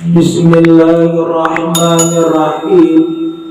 Bismillahirrahmanirrahim.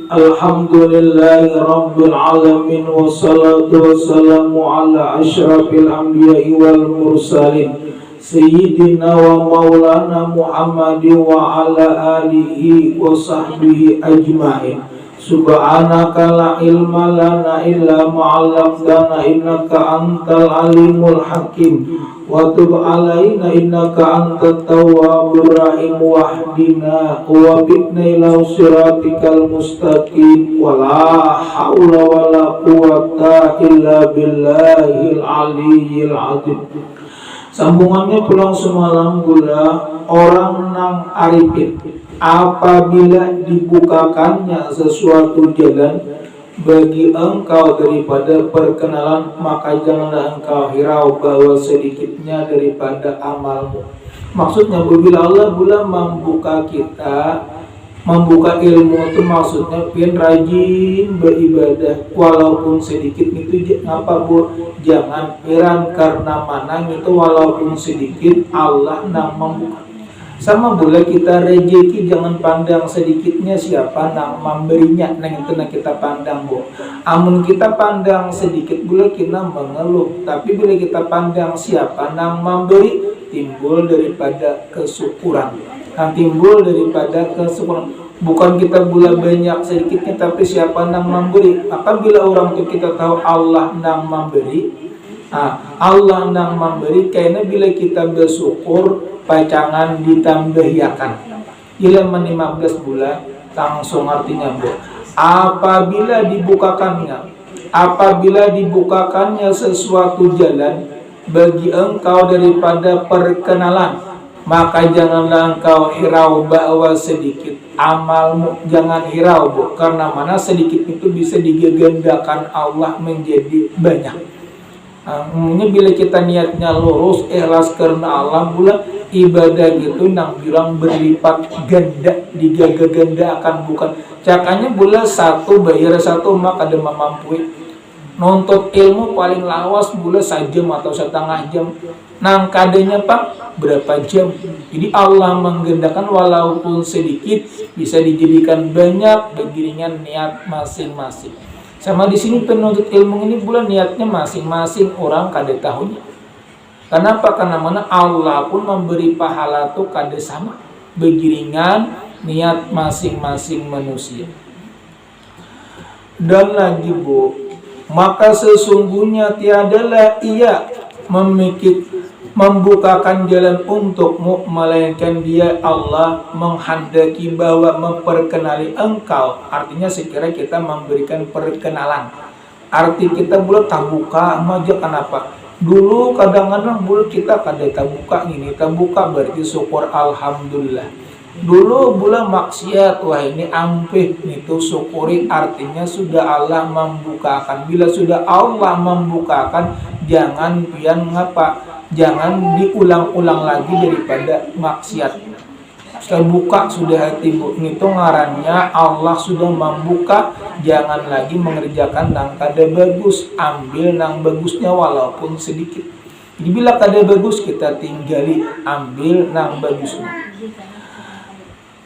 Alhamdulillahi rabbil alamin. Wassalatu wassalamu ala asyrafil anbiya'i wal mursalin Sayyidina wa maulana Muhammadin wa ala alihi wa sahbihi ajma'in. Subhanaka la ilma lana illa ma'allamtana innaka antal alimul hakim. Wa tub alaina innaka antat tawwabur rahim. Wahdina wa bi'na ila siratikal mustaqim. Wa la hawla wa la quwata illa billahil aliyyil azim. Sambungannya pulang semalam gula orang nang arifin apabila dibukakannya sesuatu jalan bagi engkau daripada perkenalan, maka janganlah engkau hirau bahwa sedikitnya daripada amalmu. Maksudnya bila Allah membuka kita, membuka ilmu itu maksudnya pian rajin beribadah walaupun sedikit itu ngapa bu, jangan heran karena mana itu walaupun sedikit Allah nang membuka. Sama boleh kita rezeki jangan pandang sedikitnya siapa nang memberinya, nang itu nang kita pandang bu. Amun kita pandang sedikit boleh kita mengeluh, tapi bila kita pandang siapa nang memberi, timbul daripada kesyukuran. Timbul daripada kesyukuran. Bukan kita pula banyak sedikitnya, tapi siapa nang memberi. Apabila orang itu kita tahu Allah nang memberi, Allah nang memberi, karena bila kita bersyukur pacangan ditambahiakan. Ilaman 15 bulan langsung artinya bu. Apabila dibukakannya sesuatu jalan bagi engkau daripada perkenalan, maka janganlah engkau hirau bahwa sedikit amalmu. Jangan hirau bu, karena mana sedikit itu bisa digandakan Allah menjadi banyak. Umumnya bila kita niatnya lurus ikhlas karena Allah, bulan ibadah gitu nang bilang berlipat ganda, digagaganda akan bukan cakanya bulan satu bayar satu maka ada mampu. Nuntut ilmu paling lawas bulan sejam atau setengah jam, nang kadenya pak berapa jam. Jadi Allah menggendakan walaupun sedikit bisa dijadikan banyak dengan niat masing-masing. Sama di sini penuntut ilmu ini bulan niatnya masing-masing orang kada tahunya. Kenapa? Karena mana Allah pun memberi pahala tuh kada sama, begiringan niat masing-masing manusia. Dan lagi bu, maka sesungguhnya tiadalah ia membukakan jalan untukmu, melainkan dia Allah menghendaki bahwa memperkenali engkau. Artinya sekiranya kita memberikan perkenalan, arti kita boleh terbuka aja. Kenapa? Dulu kadang-kadang boleh kita kada terbuka ini, terbuka berarti syukur alhamdulillah. Dulu boleh maksiat, wah ini ampih itu syukuri, artinya sudah Allah membukakan. Bila sudah Allah membukakan, jangan pian ngapa, jangan diulang-ulang lagi daripada maksiat. Setelah buka sudah hati bu, itu ngarannya Allah sudah membuka. Jangan lagi mengerjakan nang kada bagus, ambil nang bagusnya walaupun sedikit. Jadi bila kada bagus kita tinggali, ambil nang bagusnya.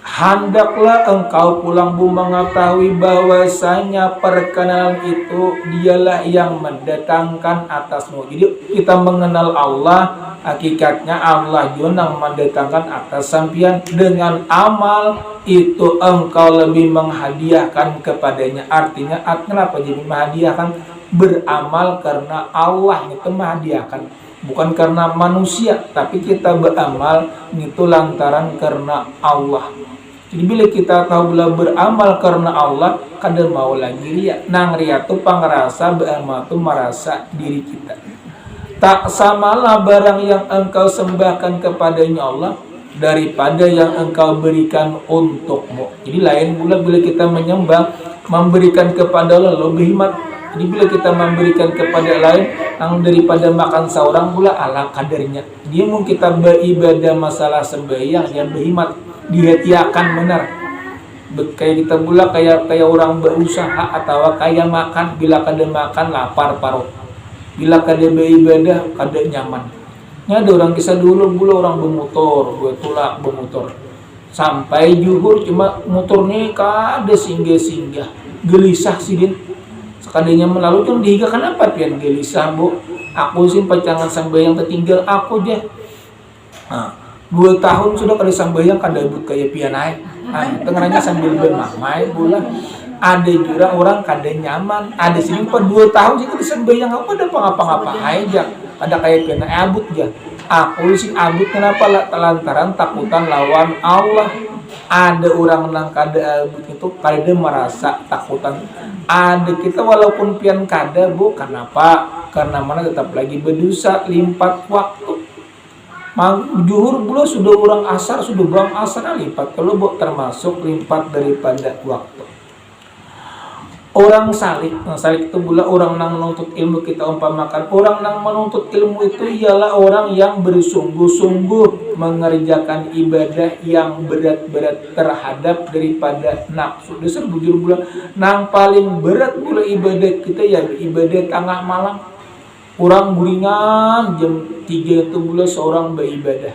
Hendaklah engkau pulang bu mengetahui bahwasanya perkenalan itu dialah yang mendatangkan atasmu. Jadi kita mengenal Allah, hakikatnya Allah juga yang mendatangkan atas sampian. Dengan amal itu engkau lebih menghadiahkan kepadanya. Artinya kenapa jadi menghadiahkan? Beramal karena Allah itu menghadiahkan, bukan karena manusia, tapi kita beramal itu lantaran karena Allah. Jadi bila kita tahu bila beramal karena Allah, kada mau lagi ria. Nang ria tu pangrasa, beramal tu merasa diri kita. Tak samalah barang yang engkau sembahkan kepadanya Allah daripada yang engkau berikan untukmu. Jadi lain pula bila kita menyembah, memberikan kepada Allah lebih hikmat. Jadi bila kita memberikan kepada lain yang daripada makan seorang pula ala kadarnya. Dia mau kita beribadah masalah sembahyang yang berhikmat, dihati-akan benar. Kayak kita pula kayak orang berusaha atau kayak makan, bila kada makan lapar parut, bila kada beribadah kada nyaman. Nya ada orang kisah dulu bula orang bermotor, gue tulak bermotor. Sampai juhur cuma motornya kada singgah-singgah. Gelisah sih din. Sekadanya melalui kan dihiga kenapa pian gelisah bu. Aku sih pacangan sambayang tertinggal aku aja. Nah, 2 tahun sudah kali sambayang kada but kayak pian naik. Tengahnya sambil bermamai bulan. Ada juga orang kada nyaman. Ada sini 2 tahun sih kali sambayang aku ada apa-apa aja. Ada kayak pian abut aja. Aku sih abut kenapa lah lantaran takutan lawan Allah. Ada orang nang kada abut itu kada merasa takutan. Ada kita walaupun pian kada bu, kenapa? Karena mana tetap lagi berdosa lipat waktu. Juhur pula sudah orang asar sudah buang asar lipat kalau bu termasuk lipat daripada waktu. Orang salik itu pula orang yang menuntut ilmu kita umpamakan. Orang yang menuntut ilmu itu ialah orang yang bersungguh-sungguh mengerjakan ibadah yang berat-berat terhadap daripada nafsu. Dasar bujur pula. Nang paling berat pula ibadah kita ya ibadah tengah malam. Orang guringan jam 3 itu pula seorang beribadah.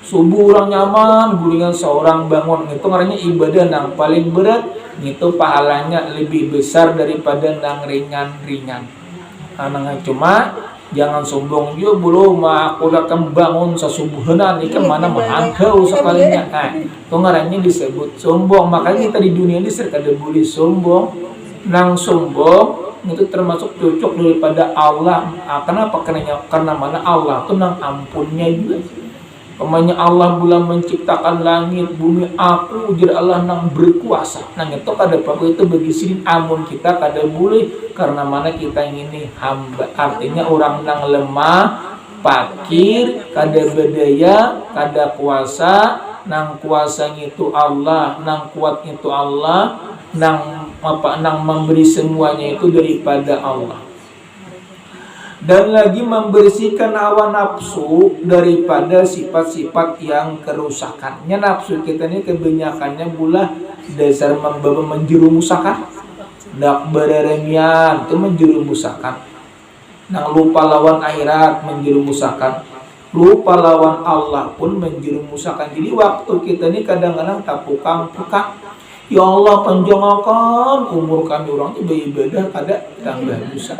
Subuh orang nyaman, guringan seorang bangun. Itu ngarannya ibadah yang paling berat. Itu pahalanya lebih besar daripada yang ringan-ringan. Nah, cuma jangan sombong juga belum aku akan bangun sesubuhanan ini kan mana menangkau sekalinya. Nah, itu ngarannya disebut sombong. Makanya kita di dunia ini serkada boleh sombong. Nang sombong itu termasuk cocok daripada Allah. Kenapa? Karena mana Allah itu nang ampunnya juga. Pemanya Allah bulan menciptakan langit, bumi, aku ujar Allah nang berkuasa. Nang itu kada apa itu bagi sirin amun kita kada boleh karena mana kita ini hamba. Artinya orang nang lemah, fakir, kada berdaya, kada kuasa, nang kuasanya itu Allah, nang kuat itu Allah, nang memberi semuanya itu daripada Allah. Dan lagi membersihkan hawa nafsu daripada sifat-sifat yang kerusakannya. Nafsu kita ini kebanyakannya pula dasar menjerumusakan. Dak bereremian itu menjerumusakan. Nang lupa lawan akhirat menjerumusakan. Lupa lawan Allah pun menjerumusakan. Jadi waktu kita ini kadang-kadang tak pukang-pukang. Ya Allah panjangkan umur kami orang ini beribadah kada tambah dosa.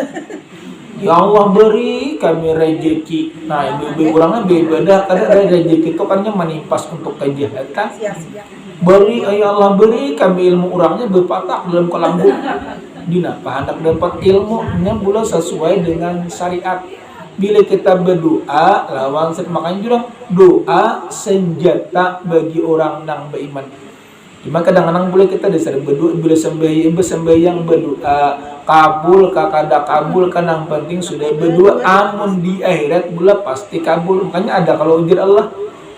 Ya Allah beri kami rezeki. Nah, ibu orangnya beribadah kada ada rezeki itu kan menimpas untuk kejahatan. Beri ya Allah beri kami ilmu orangnya berpatak dalam kolam dina hendak dapat ilmunya pula sesuai dengan syariat. Bila kita berdoa lawan makanya juga doa senjata bagi orang yang beriman. Cuma kadang-kadang boleh kita dasar berdoa bila sembahyang berdoa kabul kada kabul kan yang penting sudah berdoa amun di akhirat pula pasti kabul. Makanya ada kalau ujar Allah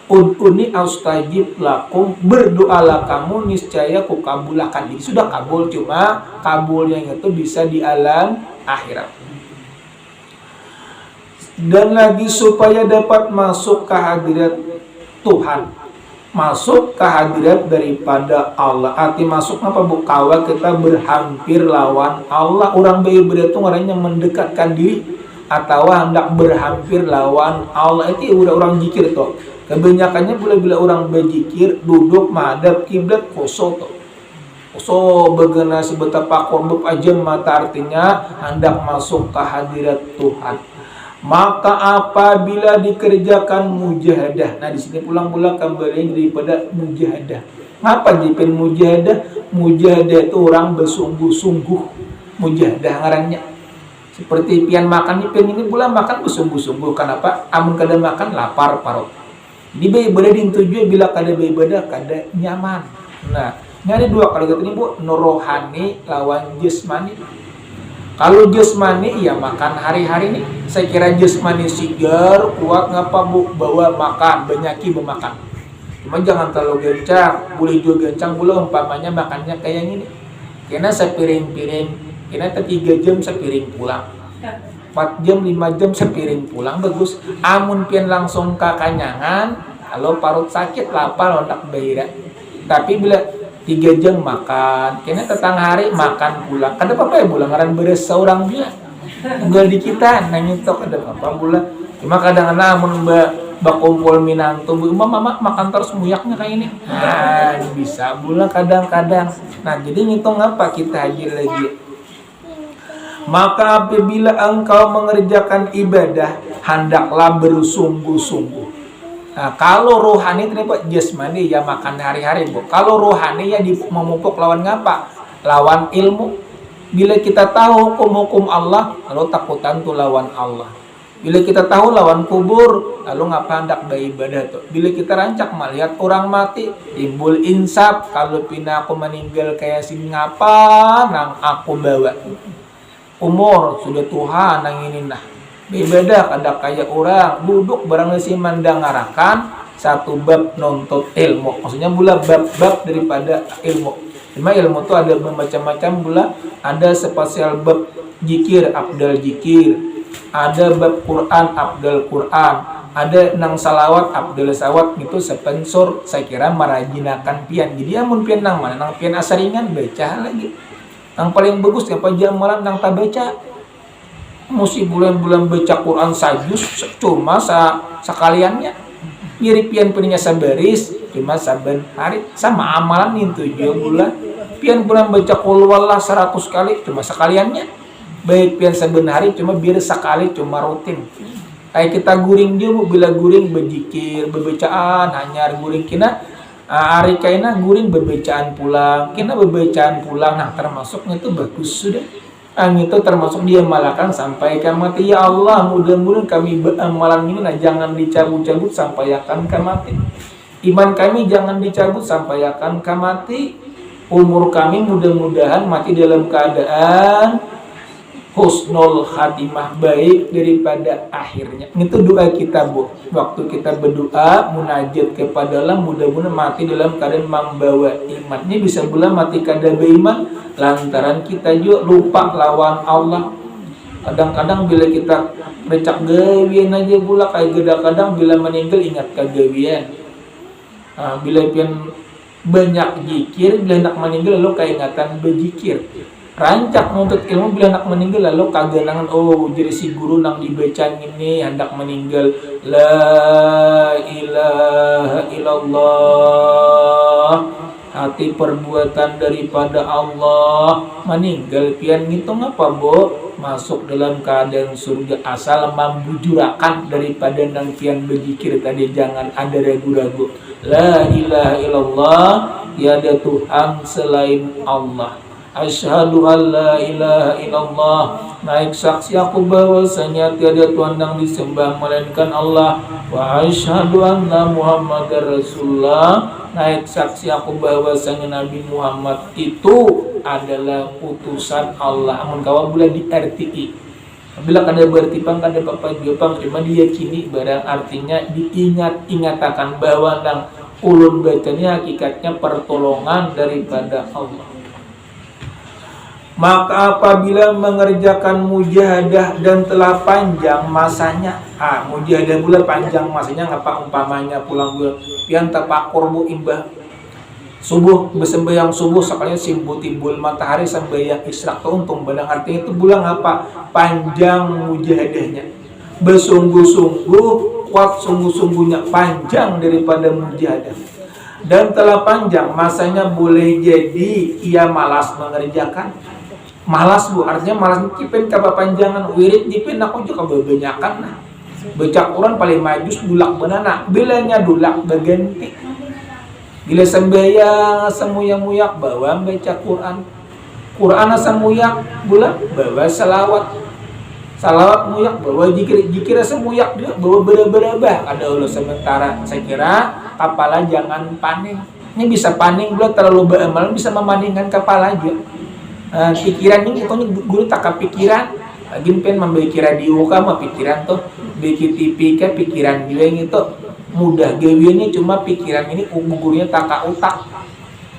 ud'uni astajib lakum, berdoalah kamu niscaya ku kabulkan. Jadi sudah kabul, cuma kabul yang itu bisa di alam akhirat. Dan lagi supaya dapat masuk ke hadirat Tuhan, masuk ke hadirat daripada Allah. Arti masuk apa bu? Kawa kita berhampir lawan Allah. Orang beribadah itu orangnya mendekatkan diri atau hendak berhampir lawan Allah. Itu udah orang zikir tuh. Kebanyakannya bila orang berzikir duduk menghadap kiblat koso tuh. Koso begena sebetapa korbuk aja mata artinya hendak masuk ke hadirat Tuhan. Maka apabila dikerjakan mujahadah. Nah di sini pulang-pulang kembali daripada mujahadah. Ngapa jipen mujahadah? Mujahadah itu orang bersungguh-sungguh. Mujahadah ngarannya. Seperti pian makan ini pulang makan bersungguh-sungguh. Kenapa? Amun kada makan lapar parut. Di beribadah diintuju bila kada beribadah kada nyaman. Nah, ini ada dua kali kata ini bu, rohani lawan jasmani. Kalau jasmani ya makan hari-hari nih. Saya kira jasmani sigar kuat ngapa bu bawa makan banyakin memakan. Cuma jangan terlalu gencang. Boleh juga gencang pula umpamanya makannya kayak gini. Kena sepiring-piring, kena 3 jam sepiring pulang. 4 jam 5 jam sepiring pulang bagus. Amun pian langsung kakanyangan, kalau parut sakit lapar hendak bayar. Tapi bila 3 jam makan, kena tetang hari makan pulang. Kada apa-apa ya bulan ngaran beres seorang dia. Unggal di kita nanya tok kada apa bulan. Cuma kadang-kadang amun bakumpul minantu, mama makan terus muyaknya kayak ini. Nah, bisa pula kadang-kadang. Nah, jadi ngitung apa kita haji lagi. Maka apabila engkau mengerjakan ibadah, hendaklah bersungguh-sungguh. Nah, kalau rohani terdapat jasmani ya makan hari-hari, Bu. Kalau rohani ya memupuk lawan ngapa? Lawan ilmu. Bila kita tahu hukum-hukum Allah, lalu takutan tuh lawan Allah. Bila kita tahu lawan kubur, lalu ngapa hendak beribadah tuh. Bila kita rancak melihat orang mati, timbul insaf. Kalau pina aku meninggal kayak sini ngapa, nang aku bawa. Umur sudah Tuhan nang ini nah. Beribadah kada kayak orang duduk barang si mandang ngarakan satu bab nontut ilmu. Maksudnya pula bab-bab daripada ilmu. Cuma ilmu itu ada macam-macam pula. Ada spesial bab jikir, abdal jikir. Ada bab Quran, abdal Quran. Ada nang salawat, abdal salawat. Itu sponsor saya kira marajinakan pian. Jadi amun pian nang mana? Nang pian asaringan baca lagi. Yang paling bagus apa jamalan nang tak baca. Mesti bulan-bulan baca Quran sajus cuma sekaliannya. Mirip pian punya sabaris cuma saban hari sama amalan itu 7 bulan. Pian bulan baca qul wallah 100 kali cuma sekaliannya. Baik pian saban hari cuma biar sekali cuma rutin. Kayak kita guring dia bila guring berzikir, bebacaan hanya guring kina hari kaina guring bebacaan pulang, kina bebacaan pulang. Nah, termasuknya itu bagus sudah. Itu termasuk dia malakan sampai mati. Ya Allah, mudah-mudahan kami amalan ini nah, jangan dicabut-cabut sampai akan mati. Iman kami jangan dicabut sampai akan mati. Umur kami mudah-mudahan mati dalam keadaan husnul khatimah, baik daripada akhirnya. Itu doa kita, Bu. Waktu kita berdoa munajat kepada Allah, mudah-mudahan mati dalam keadaan membawa iman. Ini bisa pula mati kada beriman lantaran kita juga lupa lawan Allah. Kadang-kadang bila kita recak gawian aja pula kayak kadang-kadang bila meninggal ingat kagawian. Bila pian banyak zikir, bila nak meninggal lalu keingatan berzikir. Rancak menuntut ilmu bila nak meninggal lalu kaganangan jadi si guru nang dibacaan ini hendak meninggal la ilaha illallah, hati perbuatan daripada Allah, meninggal pian ngitung apa, Bu? Masuk dalam keadaan surga asal membujurakan daripada nang pian berzikir tadi. Jangan ada ragu-ragu. La ilaha illallah, tiada Tuhan selain Allah. Asyhadu an la ilaha illallah, naik saksi aku bahwasanya tiada Tuhan yang disembah melainkan Allah. Wa asyhadu anna Muhammadar Rasulullah, naik saksi aku bahwasanya Nabi Muhammad itu adalah utusan Allah. Amun kawan boleh di RTI. Bila kada bertipang kada apa jopang cuma diyakini barang artinya diingat-ingatakan bahwa nang ulun bacanya hakikatnya pertolongan daripada Allah. Maka apabila mengerjakan mujahadah dan telah panjang masanya, mujahadah pula panjang masanya ngapa umpamanya pulang bulan pian tapakur bu imbah subuh bersembahyang subuh sekalinya simbol timbul matahari sembahyang israk untung badang artinya itu bulan apa panjang mujahadahnya, bersungguh-sungguh kuat sungguh-sungguhnya panjang daripada mujahadah dan telah panjang masanya boleh jadi ia malas mengerjakan. Malas, Bu, artinya malas kipen kapapanjangan wirid dipin aku juga bebanyakan nah. Baca Quran paling majus dulak benana, bilanya dulak berganti. Bila sembahyang semuyak-muyak bawa baca Quran. Quran semuyak bulan bawa salawat. Salawat muyak bawa jikir semuyak dia bawa berabah. Ada Allah sementara saya kira kepala jangan paning. Ini bisa paning bulan terlalu beramal bisa memandingkan kepala aja. Pikiran ini pokoknya guru tak kepikiran lagi pengen membagi radio kamu pikiran tuh bikin TV kan pikiran juga yang itu mudah gawiannya cuma pikiran ini gurunya tak utak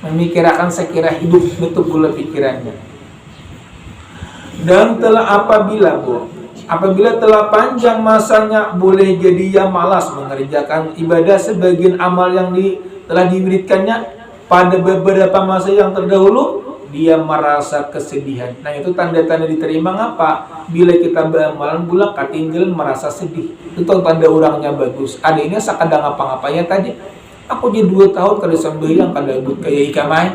memikirkan sekira hidup betul gula pikirannya. Dan apabila telah panjang masanya boleh jadi yang malas mengerjakan ibadah sebagian amal yang telah diwiridkannya pada beberapa masa yang terdahulu. dia merasa kesedihan. Nah itu tanda-tanda diterima ngapa? Bila kita beramalan bulan katinggalan merasa sedih. Itu tanda orangnya bagus. Ada ini sakadang ngapa-ngapanya tadi. Aku jadi 2 tahun kada sembahyang kada abut kayak ikamai.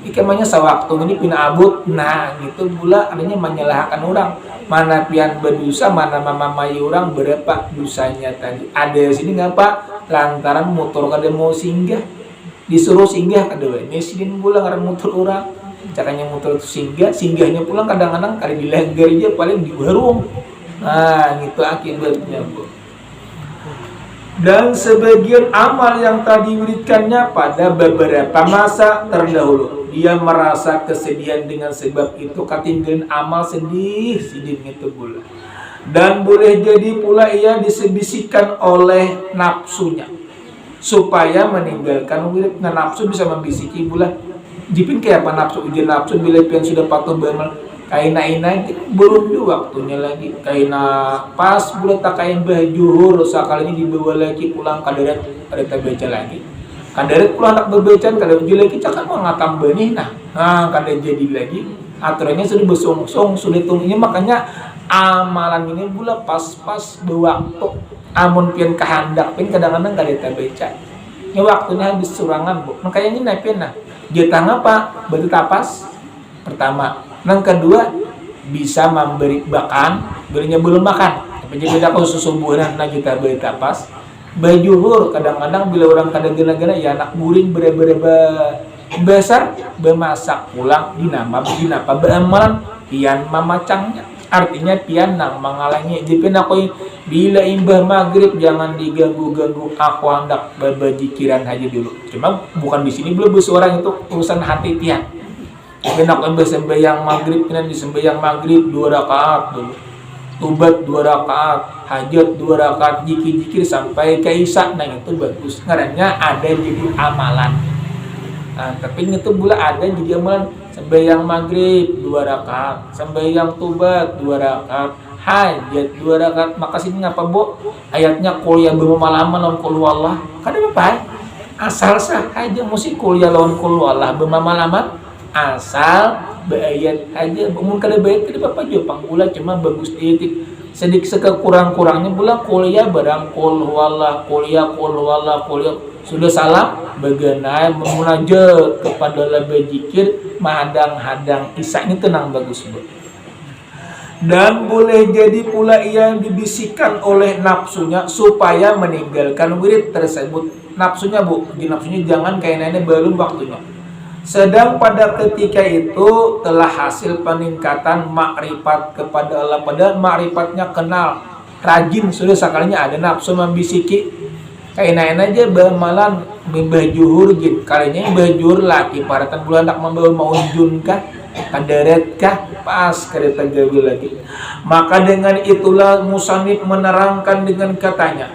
Ikamanya sewaktu ini pina abut. Nah gitu pula adanya menyalahkan orang. Mana pian berdosa, mana mamamai orang berapa dosanya tadi. Ada sini ngapa? Lantaran motor kada mau singgah. Disuruh singgah kada wae. Mesin pula ngaran motor orang. Caranya motor itu singgahnya pulang kadang-kadang kali dilanggar aja paling di warung. Nah, gitu akibatnya, Bu. Dan sebagian amal yang tadi wiridkannya pada beberapa masa terdahulu. Dia merasa kesedihan dengan sebab itu ketinggalan amal sedih itu pula. Dan boleh jadi pula ia disebisikan oleh nafsunya supaya meninggalkan wirid. Nah, nafsu bisa membisiki pula. Jipin kayak apa nafsu ujian nafsu bila pian sudah patuh beramal kaina belum juga waktunya lagi kaina pas bulan tak kain bajuhur sekalinya dibawa lagi pulang kadarat kada baca lagi kadarat pulang tak berbacaan kada uji lagi cakap mau ngatam benih nah kada jadi lagi aturannya sudah bersong-song sudah tunggunya makanya amalan ini pula pas-pas berwaktu amun pian kehendak pian kadang-kadang kada baca ini waktunya habis surangan Bu makanya ini napian nah jatah apa? Batu tapas pertama. Yang kedua bisa memberi makan, berinya belum makan. Tapi jika aku susubuhan nak kita beri tapas. Bajuhur kadang-kadang bila orang kada gena-gena ya anak guring berapa besar bemasak pulang dinapa beramalan pian mamacangnya. Artinya pian nang mengalangi jepin aku bila imbah maghrib jangan diganggu-ganggu aku hendak berbajikiran aja dulu. Cuma bukan di sini belum bersuara itu urusan hati pian. Jepin aku imbah sembahyang maghrib pian disembahyang maghrib 2 rakaat dulu. Tubat 2 rakaat, hajat 2 rakaat, jikir-jikir sampai ke isya. Nah itu bagus. Ngarannya ada jadi amalan. Nah, tapi itu pula ada jadi amalan sembahyang maghrib 2 rakaat, sembahyang tubat 2 rakaat, hajat 2 rakaat. Maka sini ngapa Bu? Ayatnya kuliah bermalaman lawan qul huwallah. Kada apa-apa. Asal sah aja mesti kuliah lawan qul huwallah bermalaman asal beayat aja. Mun kada beayat kada apa-apa jo panggula cuma bagus titik. Sedikit sekurang-kurangnya pula kuliah barang qul huwallah, kuliah sudah salam begenai memunajat kepada lebih jikir menghadang-hadang isya ini tenang bagus Bu. Dan boleh jadi pula ia dibisikkan oleh nafsunya supaya meninggalkan wirid tersebut. Nafsunya Bu, di nafsunya jangan kainannya belum waktunya. Sedang pada ketika itu telah hasil peningkatan makrifat kepada Allah, padahal makrifatnya kenal rajin sudah sekalinya ada nafsu membisiki kainain aja bermalan mimbah juhur gitu kalinya mimbah juhur laki paratan bulan tak membawa maunjun kah kadaret kah pas kereta gawe lagi. Maka dengan itulah musannif menerangkan dengan katanya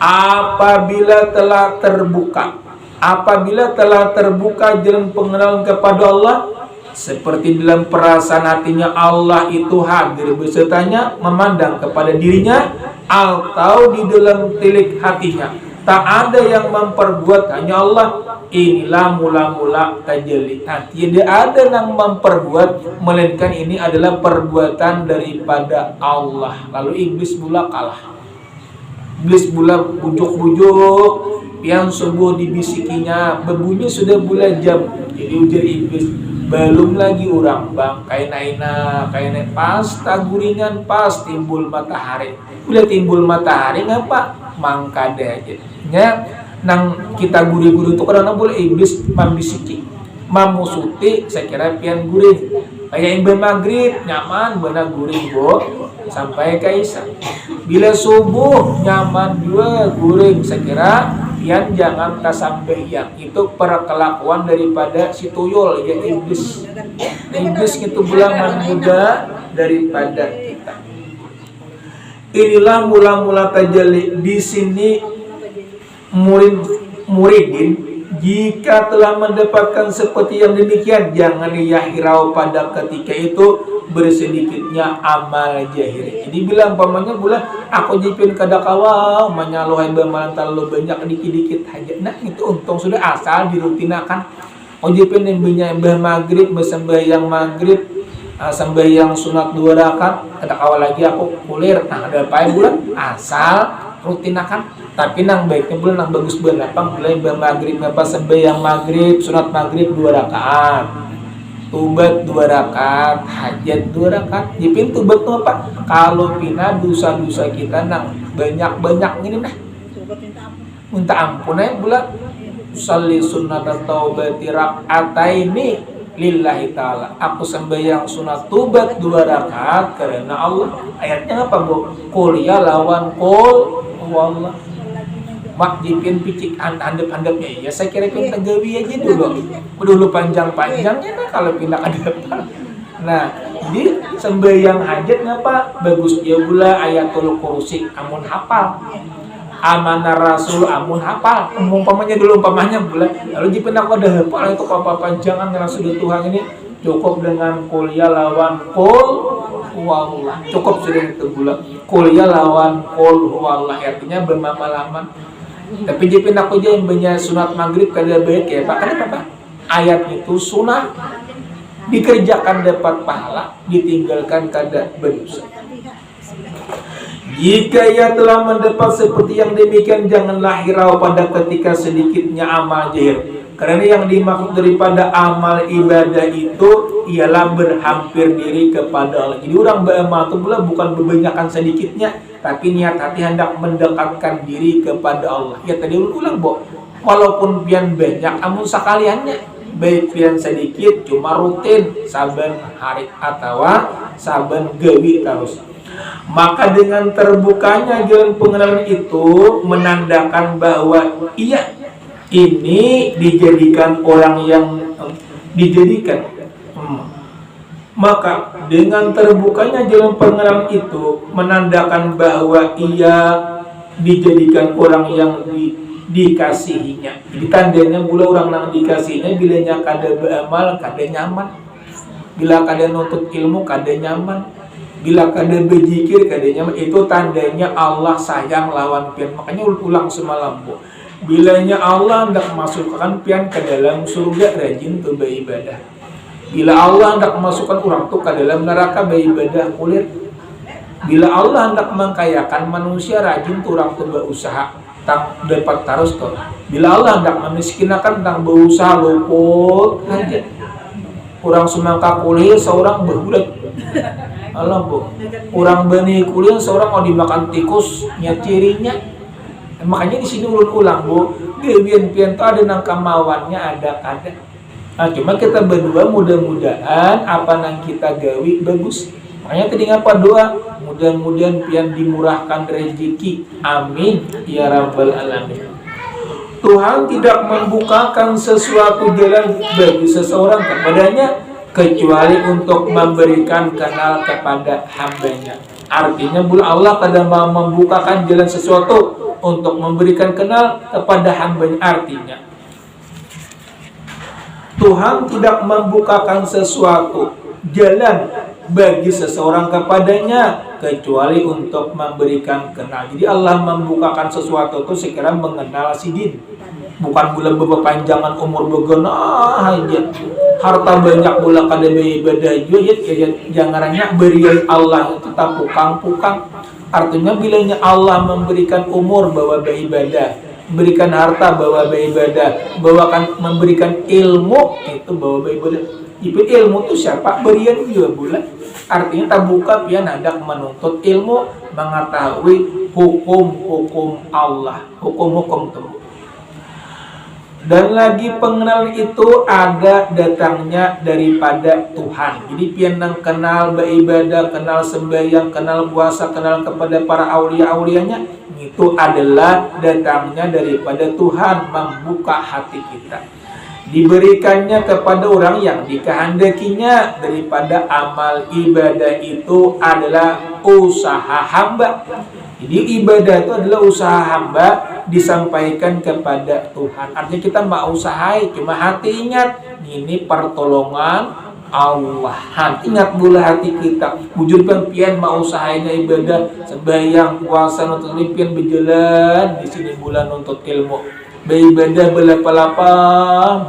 apabila telah terbuka jalan pengenalan kepada Allah seperti dalam perasaan hatinya Allah itu hadir besertanya memandang kepada dirinya atau di dalam tilik hatinya tak ada yang memperbuat hanya Allah. Inilah mula-mula tajalli. Tidak ada yang memperbuat melainkan ini adalah perbuatan daripada Allah. Lalu iblis pula kalah. Iblis pula bujuk-bujuk yang subuh dibisikinya berbunyi sudah bulan jam. Jadi ujar iblis belum lagi orang bang kaina pas taguringan pas timbul matahari. Udah timbul matahari ngapa mangkada aja nya nang kita guri-guri itu karena boleh iblis membisiki mamusuti saya kira pian gurih kayak imbah maghrib nyaman benar gurih Bu sampai ke isya. Bila subuh nyaman juga gurih saya kira pian jangan tasambahyang. Itu perkelakuan daripada si tuyul ya iblis. Iblis itu bulan muda daripada kita. Inilah mula-mula tajalli. Di sini muridin jika telah mendapatkan seperti yang demikian jangan ia hirau pada ketika itu bersedikitnya amal jahir. Jadi bilang pamannya bulan aku jipin kada kawau menyaluhai bamalan terlalu banyak dikit-dikit aja. Nah itu untung sudah asal dirutinakan Ojipin mbah maghrib sembahyang maghrib, sembahyang sunat 2 rakaat kada awal lagi aku kulir. Nah ada apa bulan asal rutin akan, tapi nang baiknya bulan nang bagus berlapang mulai mbah maghrib apa sembahyang maghrib sunat maghrib 2 rakaat, tubat 2 rakaat, hajat 2 rakaat. Jipin tubat tuh apa? Kalau pina dosa-dosa kita nang banyak-banyak ini nah minta ampun aja bulan salli sunnat taubati rak'ataini lillahi ta'ala. Aku sembahyang sunat tubat 2 rakaat karena Allah. Ayatnya apa bu? Qul ya lawan qul wallah. Mak jipin picik handap-handapnya ya saya kira kita gawi aja dulu panjang-panjangnya nah kalau pindah ke depan. Nah jadi sembahyang hajat ngapa bagus ya pula ayatul kursi amun hafal, amanah rasul amun hafal, umpamanya bulan lalu jika aku ada hafal itu apa panjangan karena sudah Tuhan ini cukup dengan kuliah lawan kul huwallah, cukup sudah itu bulan kuliah lawan kul huwallah, artinya bermamalaman. Tapi jika aku aja yang banyak sunat maghrib kada baik ya pak, kenapa pak? Ayat itu sunnah dikerjakan dapat pahala, ditinggalkan kada berdosa. Jika ia telah mendapat seperti yang demikian, janganlah hirau pada ketika sedikitnya amal zahir. Karena yang dimaksud daripada amal ibadah itu ialah berhampir diri kepada Allah. Jadi orang beramal itu pula bukan kebanyakan sedikitnya, tapi niat hati hendak mendekatkan diri kepada Allah. Ya tadi ulang bo, walaupun pian banyak, amun sekaliannya baik pian sedikit, cuma rutin saben hari atau saben gawi terus. Maka dengan terbukanya jalan pengenalan itu menandakan bahwa iya ini dijadikan orang yang dijadikan. Maka dengan terbukanya jalan pengenalan itu menandakan bahwa ia dijadikan orang yang dikasihinya. Jadi tandanya pula orang yang dikasihinya bilanya kada beramal kada nyaman, bila kada nuntut ilmu kada nyaman, bila kada berzikir kada nyaman. Itu tandanya Allah sayang lawan pian. Makanya ulang semalam bu, bilanya Allah hendak masukkan pian ke dalam surga rajin tu beribadah. Bila Allah hendak masukkan orang tu ke dalam neraka beribadah kulit. Bila Allah hendak mengkayakan manusia rajin tu orang tu berusaha tak dapat terus tu. Bila Allah hendak memiskinkan tentang berusaha luput aja. Orang semangka kuliah seorang berbulat. Allah bu, orang bani kuliah seorang mau dimakan tikusnya cirinya. Makanya di sini ulang bu, gawian pian tu ada nang kemauannya ada. Nah, cuma kita berdua mudah-mudahan apa nang kita gawi bagus. Makanya tadi ngapa doa, mudah-mudahan pian dimurahkan rezeki. Amin ya rabbal alamin. Tuhan tidak membukakan sesuatu jalan bagi seseorang kepadanya kecuali untuk memberikan kenal kepada hambanya. Artinya Allah kadang membukakan jalan sesuatu untuk memberikan kenal kepada hambanya. Artinya Tuhan tidak membukakan sesuatu jalan bagi seseorang kepadanya kecuali untuk memberikan kenal. Jadi Allah membukakan sesuatu itu sekira mengenal sidin, bukan bulan berpanjangan umur begenah aja, harta banyak bulan kada beribadah juga ya jangannya berian Allah itu tak pukang-pukang. Artinya bilanya Allah memberikan umur bahwa beribadah, memberikan harta bahwa beribadah, memberikan ilmu itu bahwa beribadah. Jadi ilmu itu siapa? Berian juga bulan. Artinya tabuka pian hendak menuntut ilmu, mengetahui hukum-hukum Allah, hukum-hukum tersebut. Dan lagi pengenalan itu ada datangnya daripada Tuhan. Jadi pian nang kenal beribadah, kenal sembahyang, kenal puasa, kenal kepada para aulia-aulianya, itu adalah datangnya daripada Tuhan membuka hati kita. Diberikannya kepada orang yang dikehendakinya daripada amal ibadah itu adalah usaha hamba. Jadi ibadah itu adalah usaha hamba disampaikan kepada Tuhan. Artinya kita mau usahai, cuma hati ingat ini pertolongan Allah. Hati ingat pula hati kita. Bujur pian mau usahainya ibadah, sembahyang, puasa, nuntut pian berjalan di sini bulan nuntut ilmu. beribadah belapa-lapa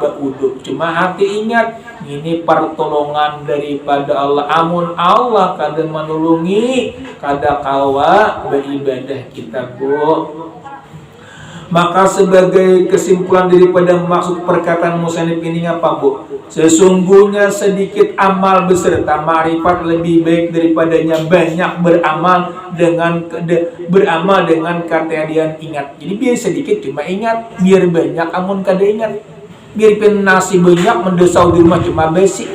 beruduk. Cuma hati ingat ini pertolongan daripada Allah. Amun Allah kada menulungi kada kawa beribadah kita, Bu. Maka sebagai kesimpulan daripada maksud perkataan musannif ini apa, Bu? Sesungguhnya sedikit amal beserta ma'rifat lebih baik daripadanya banyak beramal dengan ketiadaan ingat. Jadi biar sedikit cuma ingat, biar banyak amun kada ingat. Biar nasi banyak mendesau di rumah cuma besi.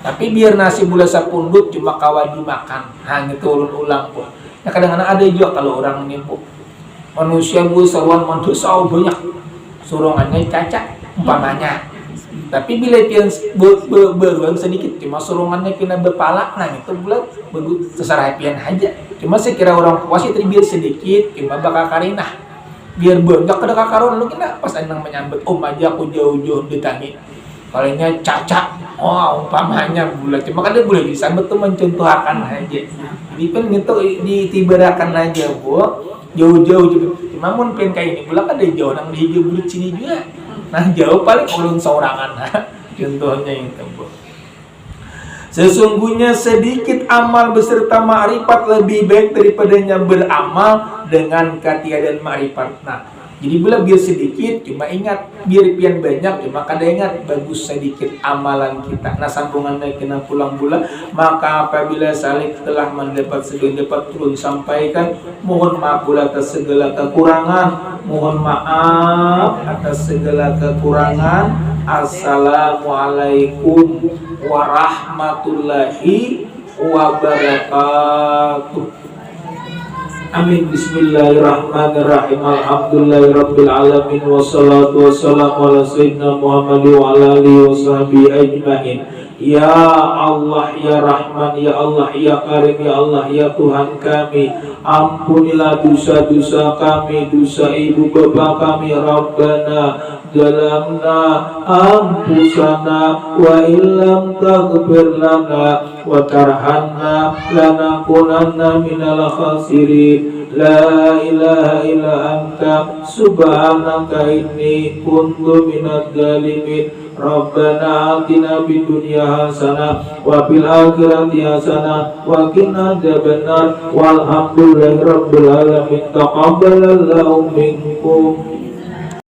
Tapi biar nasi bula sapundut cuma kawan dimakan. Nah, itu ulang, Bu. Nah, kadang-kadang ada juga kalau orang ini, Bu. Manusia bu seruan manusia banyak surongannya cacat umpamanya, tapi bila pian beruang sedikit cuma surongannya kena berpala, nah itu bulat bagus terserah pian aja. Cuma saya kira orang puas itu biar sedikit cuma bakal karinah biar banyak kada kakaron lu kena pas enang menyambut aja aku jauh-jauh ditangi kalinya cacat umpamanya bulat cuma kada boleh disambut tuh mencontohkan aja. Jadi kan itu ditibarakan aja, Bu. Jauh-jauh juga. Cuma mun pen kayak ini pula kan ada jauh nang di hijau bulut sini juga. Nah jauh paling ulun sorangan. Contohnya itu, Bu. Sesungguhnya sedikit amal beserta ma'rifat lebih baik daripadanya beramal dengan ketiadaan ma'rifat. Nah, jadi bila biar sedikit cuma ingat, biar pian banyak cuma kada ingat, bagus sedikit amalan kita. Nah sambungannya kena pulang pula. Maka apabila salik telah mendapat segala dapat turun sampaikan, mohon maaf pula atas segala kekurangan, mohon maaf atas segala kekurangan. Assalamualaikum warahmatullahi wabarakatuh. Amin. Bismillahirrahmanirrahim. Alhamdulillahirabbil alamin wassalatu wassalamu ala sayyidina Muhammad wa ala alihi washabihi ajmain. Ya Allah, ya Rahman, ya Allah, ya Karim, ya Allah, ya Tuhan kami, ampunilah dosa-dosa kami, dosa ibu bapa kami. Rabbana zalamna anfusana wa illam taghfir lana wa tarhamna lanakunanna minal khasirin. La ilaha illa anta subhanaka inni kuntu minadz zalimin. Rabbana atina fid dunya hasanah wa fil akhirati hasanah wa qina adzabannar. Walhamdulillahi rabbil alamin. Taqabbalallahu minkum